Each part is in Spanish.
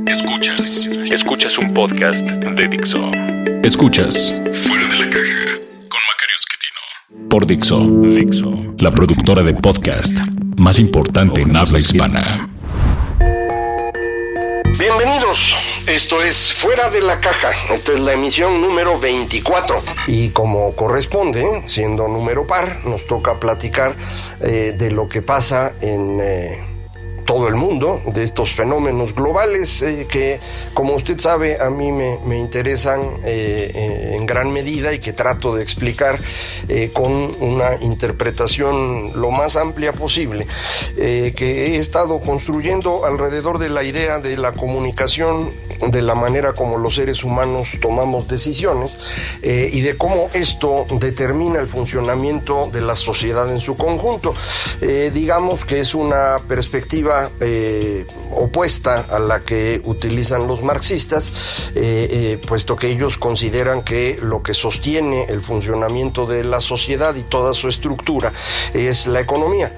Escuchas un podcast de Dixo. Escuchas Fuera de la Caja con Macario Esquetino por Dixo, la productora de podcast más importante en habla hispana. Bienvenidos, esto es Fuera de la Caja, esta es la emisión número 24 y como corresponde, siendo número par, nos toca platicar de lo que pasa en todo el mundo, de estos fenómenos globales que, como usted sabe, a mí me interesan en gran medida y que trato de explicar con una interpretación lo más amplia posible, que he estado construyendo alrededor de la idea de la comunicación, de la manera como los seres humanos tomamos decisiones y de cómo esto determina el funcionamiento de la sociedad en su conjunto. Digamos que es una perspectiva opuesta a la que utilizan los marxistas, puesto que ellos consideran que lo que sostiene el funcionamiento de la sociedad y toda su estructura es la economía,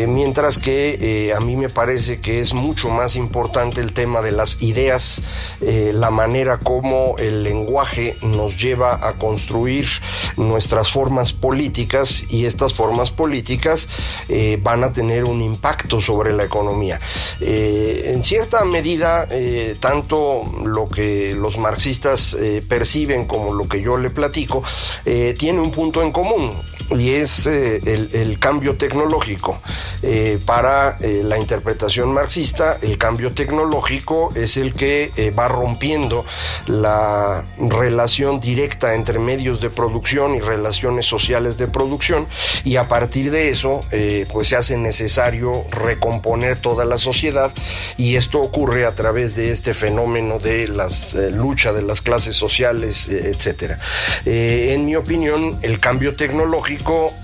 mientras que a mí me parece que es mucho más importante el tema de las ideas, la manera como el lenguaje nos lleva a construir nuestras formas políticas, y estas formas políticas van a tener un impacto sobre la economía. En cierta medida, tanto lo que los marxistas perciben como lo que yo le platico tiene un punto en común, y es el cambio tecnológico. Para la interpretación marxista, el cambio tecnológico es el que va rompiendo la relación directa entre medios de producción y relaciones sociales de producción, y a partir de eso pues se hace necesario recomponer toda la sociedad, y esto ocurre a través de este fenómeno de las lucha de las clases sociales, etcétera. En mi opinión, el cambio tecnológico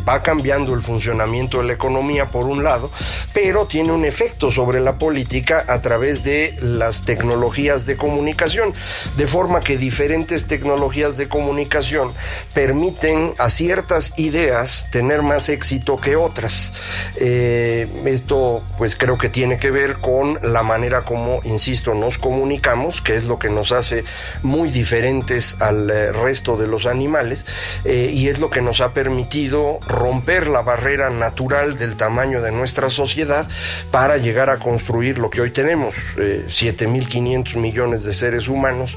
va cambiando el funcionamiento de la economía por un lado, pero tiene un efecto sobre la política a través de las tecnologías de comunicación, de forma que diferentes tecnologías de comunicación permiten a ciertas ideas tener más éxito que otras. Esto pues creo que tiene que ver con la manera como, insisto, nos comunicamos, que es lo que nos hace muy diferentes al resto de los animales, y es lo que nos ha permitido romper la barrera natural del tamaño de nuestra sociedad para llegar a construir lo que hoy tenemos, 7.500 millones de seres humanos,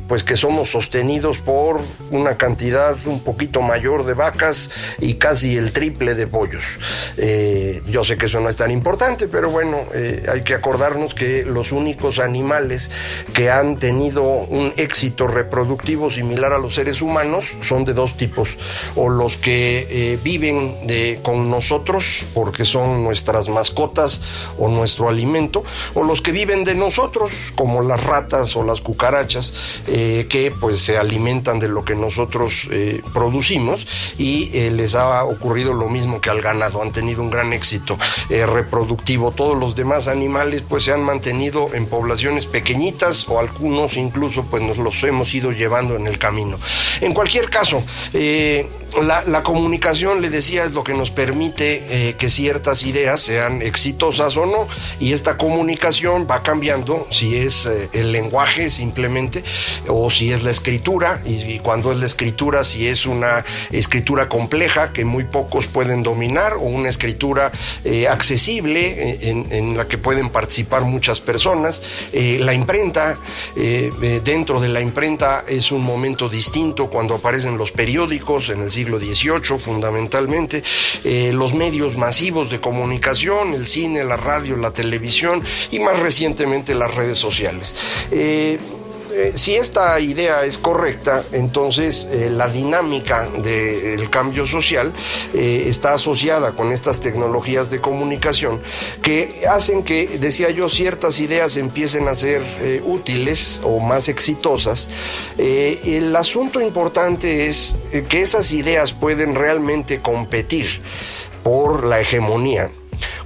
pues que somos sostenidos por una cantidad un poquito mayor de vacas y casi el triple de pollos. Yo sé que eso no es tan importante, pero bueno, hay que acordarnos que los únicos animales que han tenido un éxito reproductivo similar a los seres humanos son de dos tipos: o los que viven con nosotros porque son nuestras mascotas o nuestro alimento, o los que viven de nosotros como las ratas o las cucarachas, que pues se alimentan de lo que nosotros producimos, y les ha ocurrido lo mismo que al ganado, han tenido un gran éxito reproductivo. Todos los demás animales pues se han mantenido en poblaciones pequeñitas, o algunos incluso pues nos los hemos ido llevando en el camino. En cualquier caso, la comunicación, le decía, es lo que nos permite que ciertas ideas sean exitosas o no, y esta comunicación va cambiando si es el lenguaje simplemente, o si es la escritura, y cuando es la escritura, si es una escritura compleja que muy pocos pueden dominar, o una escritura accesible en la que pueden participar muchas personas. La imprenta, dentro de la imprenta es un momento distinto cuando aparecen los periódicos en el siglo XVIII, fundamentalmente, los medios masivos de comunicación, el cine, la radio, la televisión, y más recientemente las redes sociales. Si esta idea es correcta, entonces la dinámica del cambio social está asociada con estas tecnologías de comunicación que hacen que, decía yo, ciertas ideas empiecen a ser útiles o más exitosas. El asunto importante es que esas ideas pueden realmente competir por la hegemonía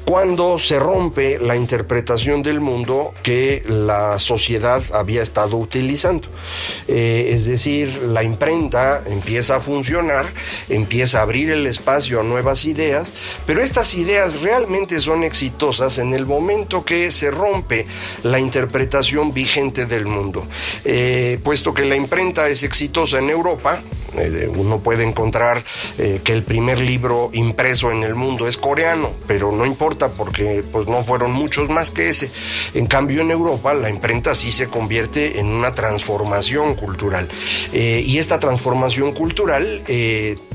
cuando se rompe la interpretación del mundo que la sociedad había estado utilizando. Es decir, la imprenta empieza a funcionar, empieza a abrir el espacio a nuevas ideas, pero estas ideas realmente son exitosas en el momento que se rompe la interpretación vigente del mundo. Puesto que la imprenta es exitosa en Europa, uno puede encontrar que el primer libro impreso en el mundo es coreano, pero no importa porque pues no fueron muchos más que ese. En cambio, en Europa la imprenta sí se convierte en una transformación cultural, y esta transformación cultural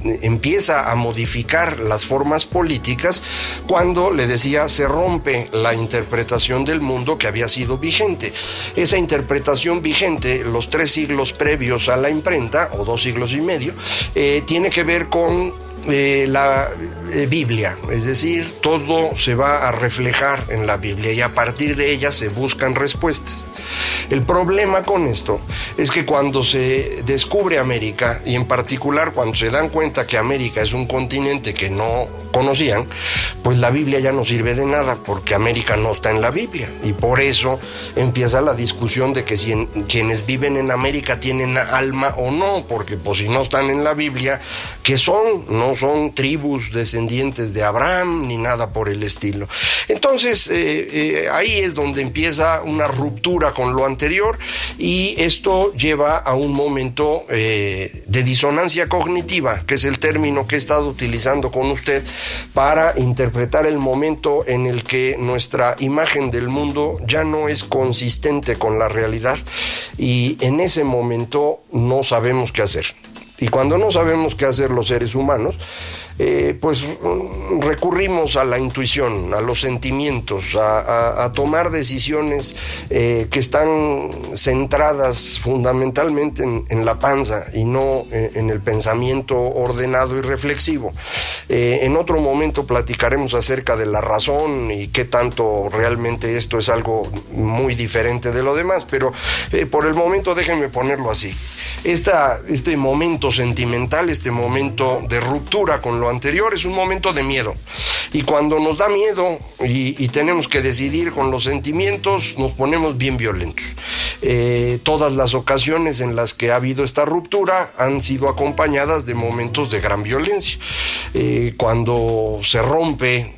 empieza a modificar las formas políticas cuando, le decía, se rompe la interpretación del mundo que había sido vigente. Esa interpretación vigente, los 3 siglos previos a la imprenta, o 2 siglos y medio, tiene que ver con la Biblia, es decir, todo se va a reflejar en la Biblia y a partir de ella se buscan respuestas. El problema con esto es que cuando se descubre América, y en particular cuando se dan cuenta que América es un continente que no conocían, pues la Biblia ya no sirve de nada porque América no está en la Biblia, y por eso empieza la discusión de que si quienes viven en América tienen alma o no, porque pues si no están en la Biblia, ¿qué son? No son tribus descendientes de Abraham ni nada por el estilo. Entonces ahí es donde empieza una ruptura con lo anterior, y esto lleva a un momento de disonancia cognitiva, que es el término que he estado utilizando con usted para interpretar el momento en el que nuestra imagen del mundo ya no es consistente con la realidad, y en ese momento no sabemos qué hacer. Y cuando no sabemos qué hacer los seres humanos, pues recurrimos a la intuición, a los sentimientos, a tomar decisiones que están centradas fundamentalmente en la panza y no en el pensamiento ordenado y reflexivo. En otro momento platicaremos acerca de la razón y qué tanto realmente esto es algo muy diferente de lo demás, pero por el momento déjenme ponerlo así. Este momento sentimental, este momento de ruptura con lo anterior, es un momento de miedo, y cuando nos da miedo y tenemos que decidir con los sentimientos, nos ponemos bien violentos. Todas las ocasiones en las que ha habido esta ruptura han sido acompañadas de momentos de gran violencia. Cuando se rompe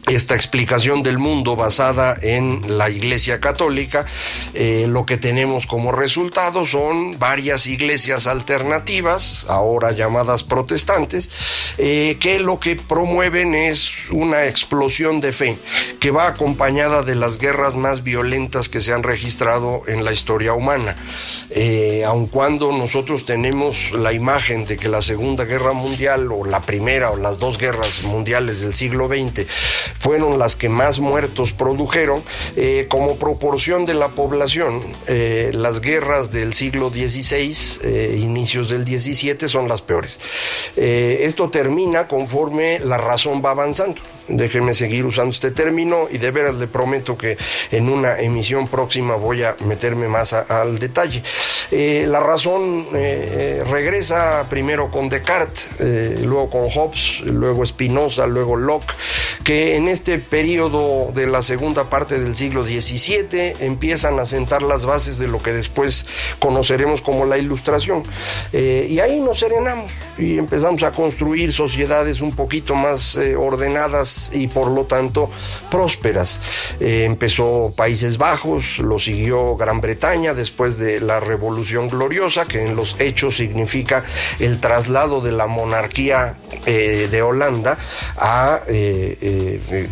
esta explicación del mundo basada en la Iglesia Católica, lo que tenemos como resultado son varias iglesias alternativas, ahora llamadas protestantes, que lo que promueven es una explosión de fe que va acompañada de las guerras más violentas que se han registrado en la historia humana. Aun cuando nosotros tenemos la imagen de que la Segunda Guerra Mundial, o la Primera, o las 2 guerras mundiales del siglo XX fueron las que más muertos produjeron, como proporción de la población, las guerras del siglo XVI, inicios del XVII, son las peores. Esto termina conforme la razón va avanzando. Déjenme seguir usando este término, y de veras le prometo que en una emisión próxima voy a meterme más al detalle. La razón regresa primero con Descartes, luego con Hobbes, luego Spinoza, luego Locke, que en este periodo de la segunda parte del siglo XVII empiezan a sentar las bases de lo que después conoceremos como la Ilustración. Y ahí nos serenamos y empezamos a construir sociedades un poquito más ordenadas y por lo tanto prósperas. Empezó Países Bajos, lo siguió Gran Bretaña después de la Revolución Gloriosa, que en los hechos significa el traslado de la monarquía de Holanda a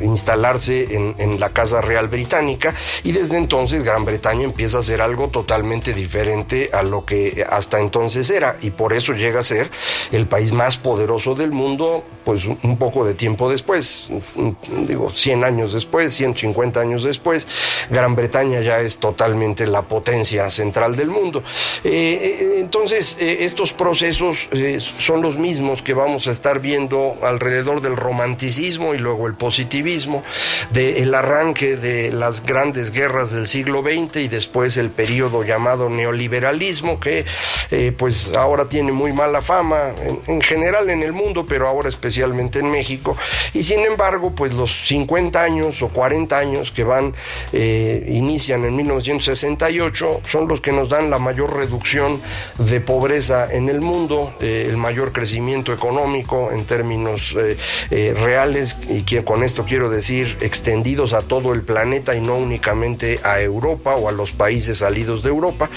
instalarse en la Casa Real Británica, y desde entonces Gran Bretaña empieza a ser algo totalmente diferente a lo que hasta entonces era, y por eso llega a ser el país más poderoso del mundo, pues un poco de tiempo después, 100 años después, 150 años después, Gran Bretaña ya es totalmente la potencia central del mundo. Entonces, estos procesos son los mismos que vamos a estar viendo alrededor del romanticismo y luego el positivismo. positivismo, del arranque de las grandes guerras del siglo XX y después el periodo llamado neoliberalismo, que pues ahora tiene muy mala fama en general en el mundo, pero ahora especialmente en México. Y sin embargo, pues los 50 años o 40 años que inician en 1968 son los que nos dan la mayor reducción de pobreza en el mundo, el mayor crecimiento económico en términos reales, y que con esto quiero decir extendidos a todo el planeta y no únicamente a Europa o a los países salidos de Europa,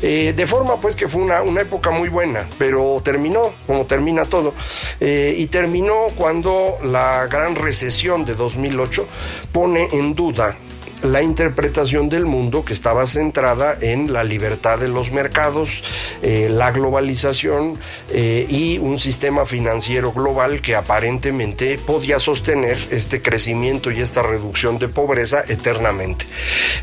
de forma pues que fue una época muy buena, pero terminó como termina todo, y terminó cuando la gran recesión de 2008 pone en duda la interpretación del mundo que estaba centrada en la libertad de los mercados, la globalización y un sistema financiero global que aparentemente podía sostener este crecimiento y esta reducción de pobreza eternamente.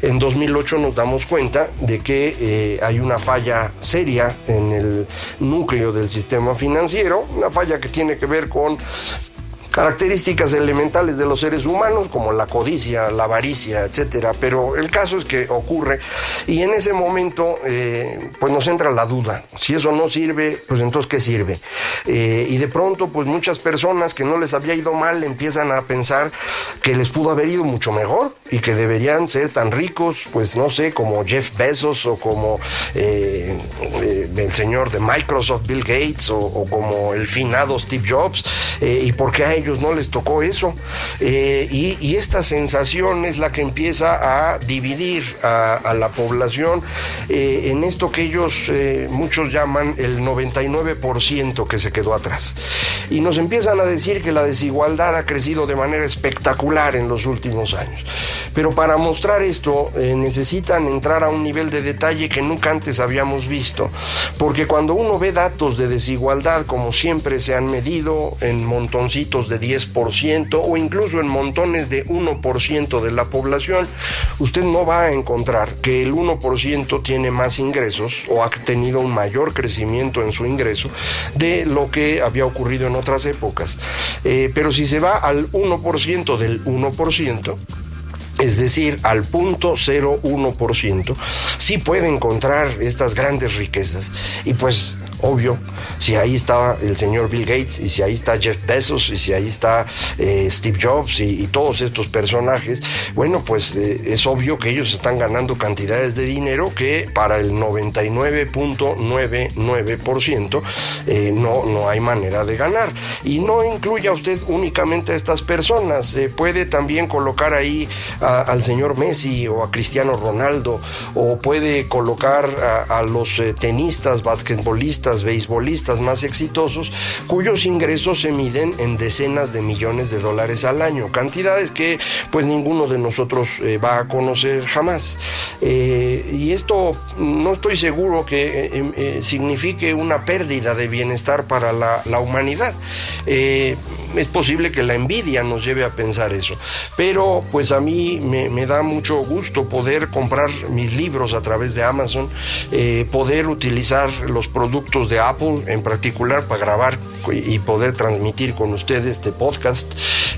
En 2008 nos damos cuenta de que hay una falla seria en el núcleo del sistema financiero, una falla que tiene que ver con características elementales de los seres humanos como la codicia, la avaricia, etcétera, pero el caso es que ocurre y en ese momento pues nos entra la duda, si eso no sirve, pues entonces ¿qué sirve? Y de pronto pues muchas personas que no les había ido mal empiezan a pensar que les pudo haber ido mucho mejor y que deberían ser tan ricos, pues no sé, como Jeff Bezos o como el señor de Microsoft, Bill Gates, o como el finado Steve Jobs, y por qué a ellos no les tocó eso, y esta sensación es la que empieza a dividir a la población en esto que ellos muchos llaman el 99% que se quedó atrás, y nos empiezan a decir que la desigualdad ha crecido de manera espectacular en los últimos años, pero para mostrar esto necesitan entrar a un nivel de detalle que nunca antes habíamos visto, porque cuando uno ve datos de desigualdad como siempre se han medido en montoncitos de 10% o incluso en montones de 1% de la población, usted no va a encontrar que el 1% tiene más ingresos o ha tenido un mayor crecimiento en su ingreso de lo que había ocurrido en otras épocas. Pero si se va al 1% del 1%, es decir, al 0.01%, sí puede encontrar estas grandes riquezas. Y pues, obvio, si ahí está el señor Bill Gates, y si ahí está Jeff Bezos, y si ahí está Steve Jobs y todos estos personajes, bueno, pues es obvio que ellos están ganando cantidades de dinero que para el 99.99% no hay manera de ganar. Y no incluya usted únicamente a estas personas, puede también colocar ahí al señor Messi o a Cristiano Ronaldo, o puede colocar a los tenistas, basquetbolistas, beisbolistas más exitosos, cuyos ingresos se miden en decenas de millones de dólares al año, cantidades que pues ninguno de nosotros va a conocer jamás. Y esto no estoy seguro que signifique una pérdida de bienestar para la humanidad. Es posible que la envidia nos lleve a pensar eso, pero pues a mí me da mucho gusto poder comprar mis libros a través de Amazon, poder utilizar los productos de Apple en particular para grabar y poder transmitir con ustedes este podcast.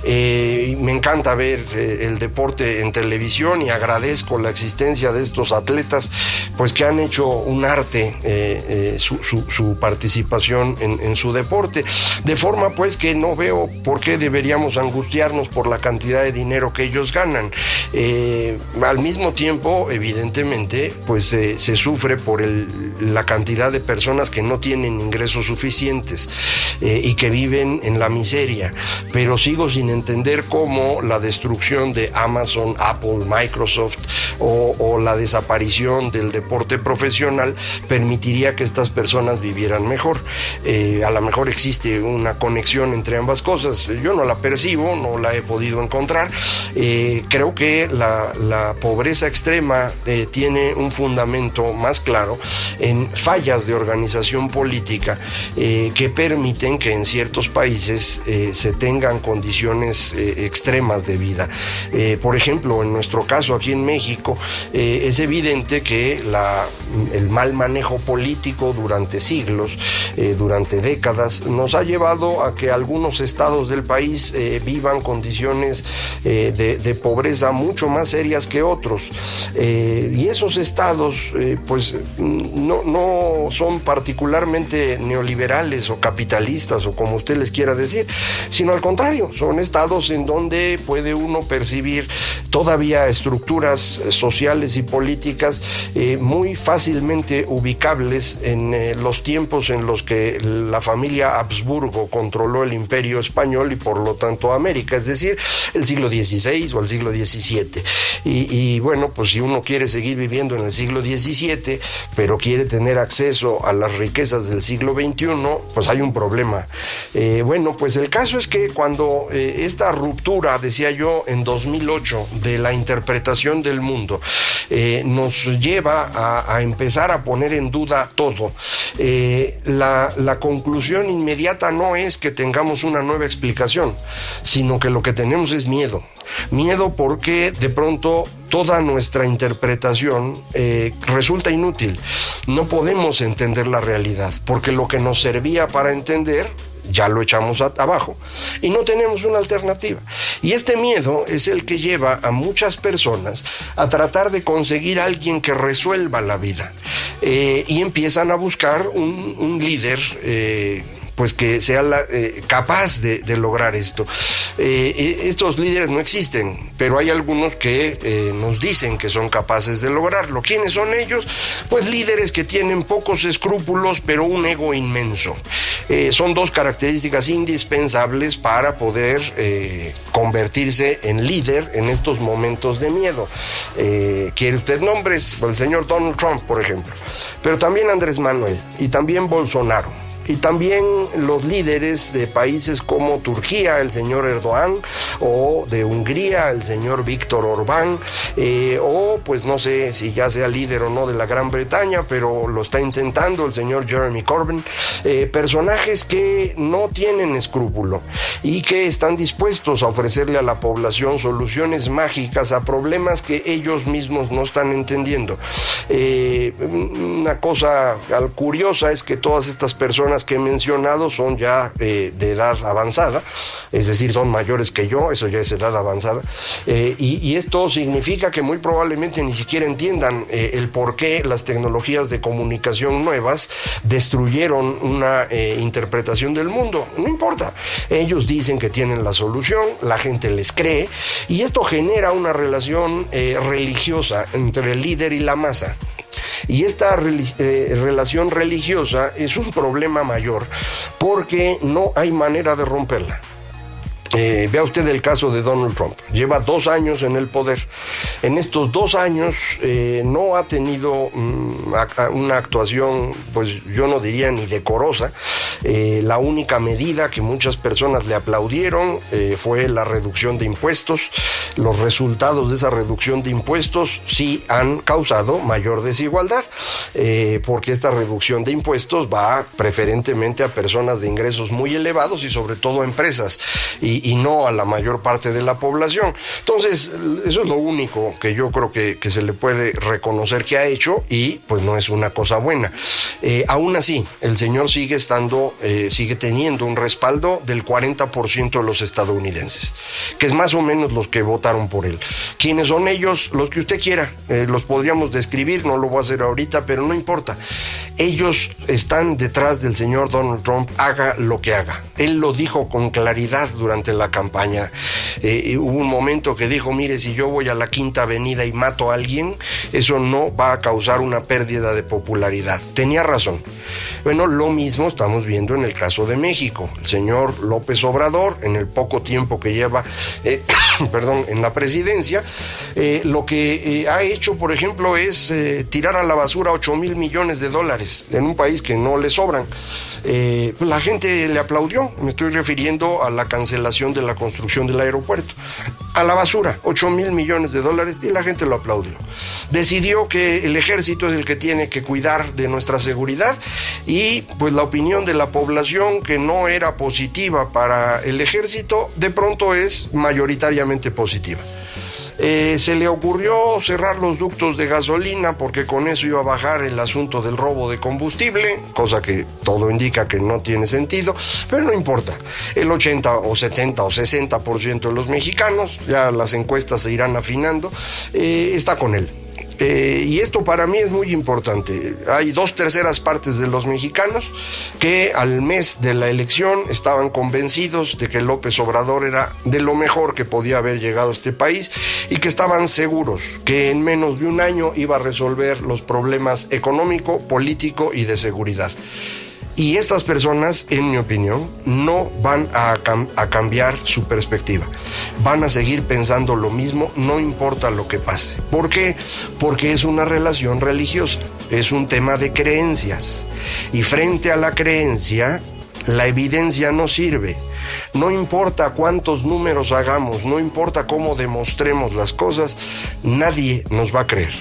Me encanta ver el deporte en televisión y agradezco la existencia de estos atletas pues que han hecho un arte su participación en su deporte, de forma pues que no veo por qué deberíamos angustiarnos por la cantidad de dinero que ellos ganan. Al mismo tiempo, evidentemente, pues se sufre por la cantidad de personas que no tienen ingresos suficientes y que viven en la miseria, pero sigo sin entender cómo la destrucción de Amazon, Apple, Microsoft o la desaparición del deporte profesional permitiría que estas personas vivieran mejor. A lo mejor existe una conexión entre ambas cosas, yo no la percibo, no la he podido encontrar. Creo que la pobreza extrema tiene un fundamento más claro en fallas de organización política que permiten que en ciertos países se tengan condiciones extremas de vida. Por ejemplo, en nuestro caso aquí en México, México, es evidente que el mal manejo político durante siglos, durante décadas, nos ha llevado a que algunos estados del país vivan condiciones de pobreza mucho más serias que otros. Y esos estados, pues, no son particularmente neoliberales o capitalistas o como usted les quiera decir, sino al contrario, son estados en donde puede uno percibir todavía estructuras sociales y políticas muy fácilmente ubicables en los tiempos en los que la familia Habsburgo controló el Imperio Español y por lo tanto América, es decir, el siglo XVI o el siglo XVII. Y bueno, pues si uno quiere seguir viviendo en el siglo XVII, pero quiere tener acceso a las riquezas del siglo XXI, pues hay un problema. Bueno, pues el caso es que cuando esta ruptura, decía yo, en 2008, de la interpretación del mundo, nos lleva a empezar a poner en duda todo, la conclusión inmediata no es que tengamos una nueva explicación, sino que lo que tenemos es miedo. Miedo porque de pronto toda nuestra interpretación resulta inútil. No podemos entender la realidad, porque lo que nos servía para entender ya lo echamos abajo y no tenemos una alternativa. Y este miedo es el que lleva a muchas personas a tratar de conseguir a alguien que resuelva la vida, y empiezan a buscar un líder pues que sea capaz de lograr esto. Estos líderes no existen, pero hay algunos que nos dicen que son capaces de lograrlo. ¿Quiénes son ellos? Pues líderes que tienen pocos escrúpulos, pero un ego inmenso. Son dos características indispensables para poder convertirse en líder en estos momentos de miedo. ¿Quiere usted nombres? El señor Donald Trump, por ejemplo, pero también Andrés Manuel y también Bolsonaro. Y también los líderes de países como Turquía, el señor Erdogan, o de Hungría, el señor Víctor Orbán, o pues no sé si ya sea líder o no de la Gran Bretaña, pero lo está intentando el señor Jeremy Corbyn, personajes que no tienen escrúpulo y que están dispuestos a ofrecerle a la población soluciones mágicas a problemas que ellos mismos no están entendiendo. Una cosa curiosa es que todas estas personas que he mencionado son ya de edad avanzada, es decir, son mayores que yo, eso ya es edad avanzada, y esto significa que muy probablemente ni siquiera entiendan el por qué las tecnologías de comunicación nuevas destruyeron una interpretación del mundo. No importa, ellos dicen que tienen la solución, la gente les cree, y esto genera una relación religiosa entre el líder y la masa. Y esta relación religiosa es un problema mayor porque no hay manera de romperla. Vea usted el caso de Donald Trump. Lleva 2 años en el poder. En estos 2 años no ha tenido una actuación, pues yo no diría ni decorosa. La única medida que muchas personas le aplaudieron fue la reducción de impuestos. Los resultados de esa reducción de impuestos sí han causado mayor desigualdad, porque esta reducción de impuestos va preferentemente a personas de ingresos muy elevados y sobre todo a empresas, y no a la mayor parte de la población. Entonces, eso es lo único que yo creo que se le puede reconocer que ha hecho, y pues no es una cosa buena. Aún así, el señor sigue teniendo un respaldo del 40% de los estadounidenses, que es más o menos los que votaron por él. ¿Quiénes son ellos? Los que usted quiera, los podríamos describir, no lo voy a hacer ahorita, pero no importa. Ellos están detrás del señor Donald Trump, haga lo que haga. Él lo dijo con claridad durante la campaña. Hubo un momento que dijo, mire, si yo voy a la Quinta Avenida y mato a alguien, eso no va a causar una pérdida de popularidad. Tenía razón. Bueno, lo mismo estamos viendo en el caso de México. El señor López Obrador, en el poco tiempo que lleva en la presidencia, lo que ha hecho, por ejemplo, es tirar a la basura $8,000 millones en un país que no le sobran. La gente le aplaudió. Me estoy refiriendo a la cancelación de la construcción del aeropuerto. A la basura, $8,000 millones, y la gente lo aplaudió. Decidió que el ejército es el que tiene que cuidar de nuestra seguridad, y pues la opinión de la población, que no era positiva para el ejército, de pronto es mayoritariamente positiva. Se le ocurrió cerrar los ductos de gasolina porque con eso iba a bajar el asunto del robo de combustible, cosa que todo indica que no tiene sentido, pero no importa. El 80 o 70 o 60% de los mexicanos, ya las encuestas se irán afinando, está con él. Y esto para mí es muy importante. Hay 2/3 partes de los mexicanos que al mes de la elección estaban convencidos de que López Obrador era de lo mejor que podía haber llegado a este país y que estaban seguros que en menos de un año iba a resolver los problemas económico, político y de seguridad. Y estas personas, en mi opinión, no van a cambiar su perspectiva. Van a seguir pensando lo mismo, no importa lo que pase. ¿Por qué? Porque es una relación religiosa, es un tema de creencias. Y frente a la creencia, la evidencia no sirve. No importa cuántos números hagamos, no importa cómo demostremos las cosas, nadie nos va a creer.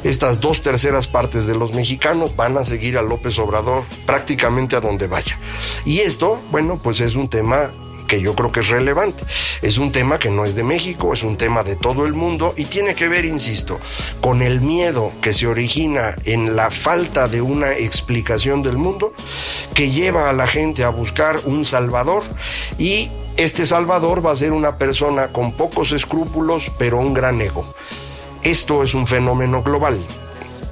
Estas 2/3 partes de los mexicanos van a seguir a López Obrador prácticamente a donde vaya. Y esto, bueno, pues es un tema que yo creo que es relevante. Es un tema que no es de México, es un tema de todo el mundo y tiene que ver, insisto, con el miedo que se origina en la falta de una explicación del mundo que lleva a la gente a buscar un salvador, y este salvador va a ser una persona con pocos escrúpulos pero un gran ego. Esto es un fenómeno global.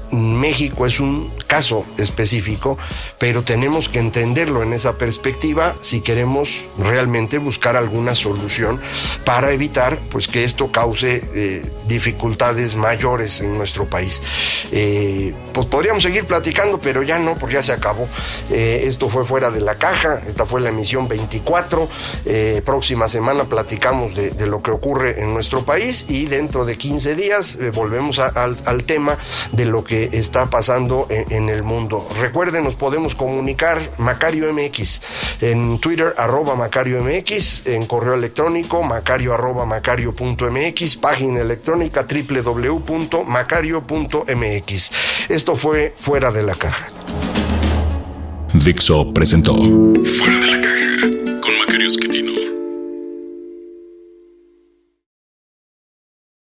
México es un caso específico, pero tenemos que entenderlo en esa perspectiva si queremos realmente buscar alguna solución para evitar pues que esto cause dificultades mayores en nuestro país. Pues podríamos seguir platicando, pero ya no, porque ya se acabó. Esto fue Fuera de la Caja, esta fue la emisión 24. Próxima semana platicamos de lo que ocurre en nuestro país y dentro de 15 días volvemos al tema de lo que está pasando en el mundo. Recuerden, nos podemos comunicar Macario MX en Twitter @Macario MX, en correo electrónico macario@macario.mx, página electrónica www.macario.mx. Esto fue Fuera de la Caja. Dixo presentó Fuera de la Caja con Macario Esquetino.